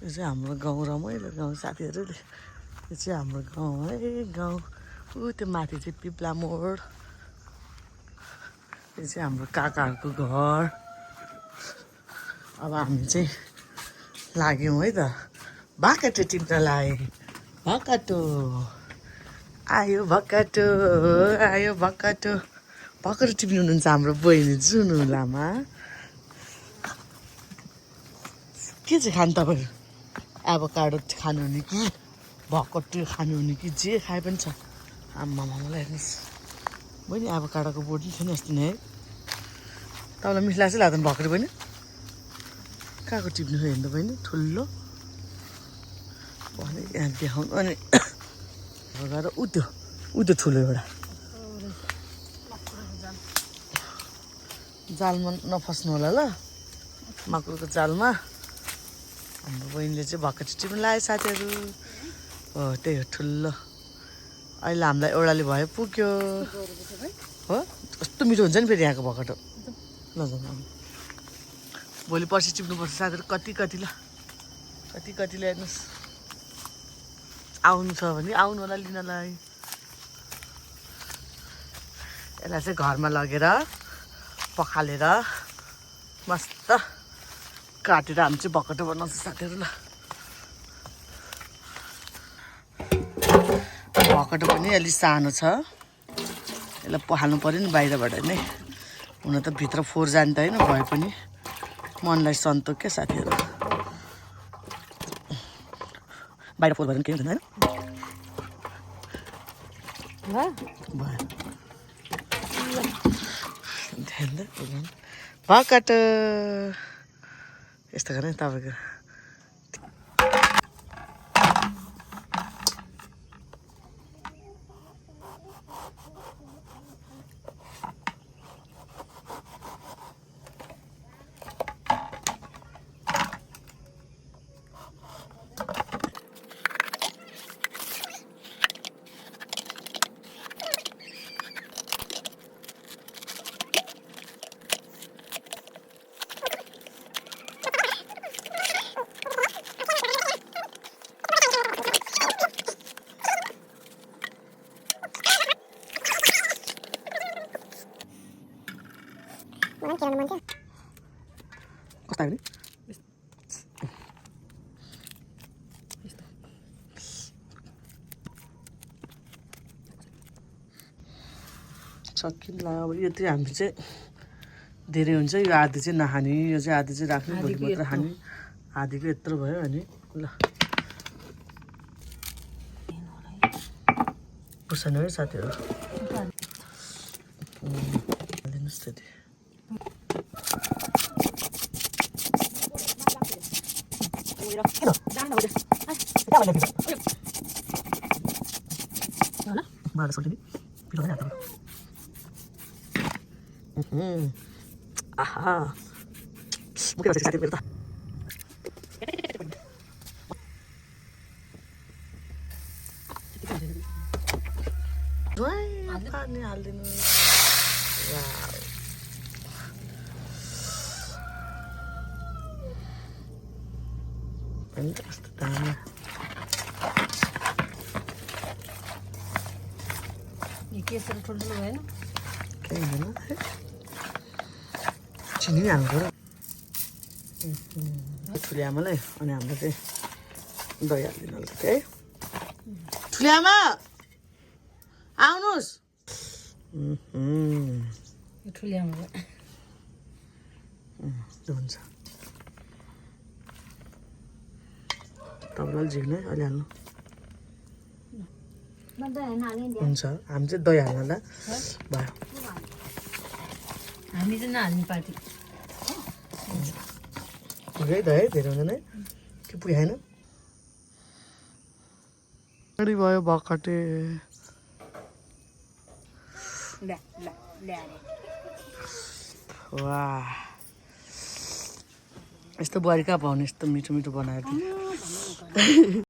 यो चाहिँ हाम्रो गाउँ रमाइलो गाउँ साथीहरूले यो चाहिँ हाम्रो गाउँ है गाउँ त्यो माथि चाहिँ पिप्ला मोड यो चाहिँ हाम्रो काकाहरूको घर अब हामी चाहिँ लाग्यौँ है त भकाटो टिप्न लाए भकाटो आयो भकाटो भकाटो टिप्नु हुनुहुन्छ हाम्रो बहिनी जुनु लामा के चाहिँ खानु तपाईँहरू एभोकाडो खानुहुने कि भकटो खानुहुने कि जे खाए पनि छ आम्मामालाई हेर्नुहोस् बहिनी एभोकाडोको बोट पनि छैन अस्ति नै है तपाईँलाई मिस लाग्छ लाग्दैन भकटो बहिनी कहाँको टिप्नु खै हेर्नु बहिनी ठुलो भने यहाँ देखाउनु अनि गएर उ त्यो ठुलो एउटा जालमा नफस्नु होला ल माकुरको जालमा हाम्रो बहिनीले चाहिँ भक्कट टिप्नु लाग्यो साथीहरू हो त्यही हो ठुलो अहिले हामीलाई एउटाले भयो पुग्यो हो कस्तो मिठो हुन्छ नि फेरि यहाँको भक्कटो लजाउनु भोलि पर्सि टिप्नुपर्छ साथीहरू कतिले हेर्नुहोस् आउनु छ भने आउनु होला लिनलाई यसलाई चाहिँ घरमा लगेर पखालेर मस्त काटेर हामी चाहिँ भकटो बनाउँछ साथीहरू ल भकटो पनि अलिक सानो छ यसलाई पखाल्नु पऱ्यो नि बाहिरबाट नै हुन त भित्र फोहोर जान्छ होइन भए पनि मनलाई सन्तोक क्या साथीहरू बाहिर फोहोर भएर केही हुँदैन होइन भयो भकटो यस्तो गर्ने तपाईँको कस्तो आयो नि सकिन्ला अब यो चाहिँ हामी चाहिँ धेरै हुन्छ यो आधी चाहिँ नखाने यो चाहिँ आधी चाहिँ राख्ने भोलि मात्र खाने आधीको यत्रो भयो अनि ल पुर्छन् है साथीहरू हालिदिनुहोस् त्यति मलाई सोध्ने पिरो होइन आहा मुखै बसेको साथी मेरो त पानी हालिदिनु पनि कस्तो दामी केसर ठुल्ठुलो भएन केही हुँदैन चिनी हाल्नु पऱ्यो ठुली आमालाई अनि हाम्रो चाहिँ दही हालिदिनु होला है ठुली आमा आउनुहोस् ठुली आमा हुन्छ तपाईँलाई झिक्नु है अहिले हाल्नु हुन्छ हामी चाहिँ दही हाल्नु होला भयो हामी चाहिँ नहाल्ने पार्टी पुग्यो है दही धेरै हुँदैन है के पुगेन रेडी भयो भकटे वाह यस्तो बुहारी कहाँ पाउने यस्तो मिठो मिठो बनाएर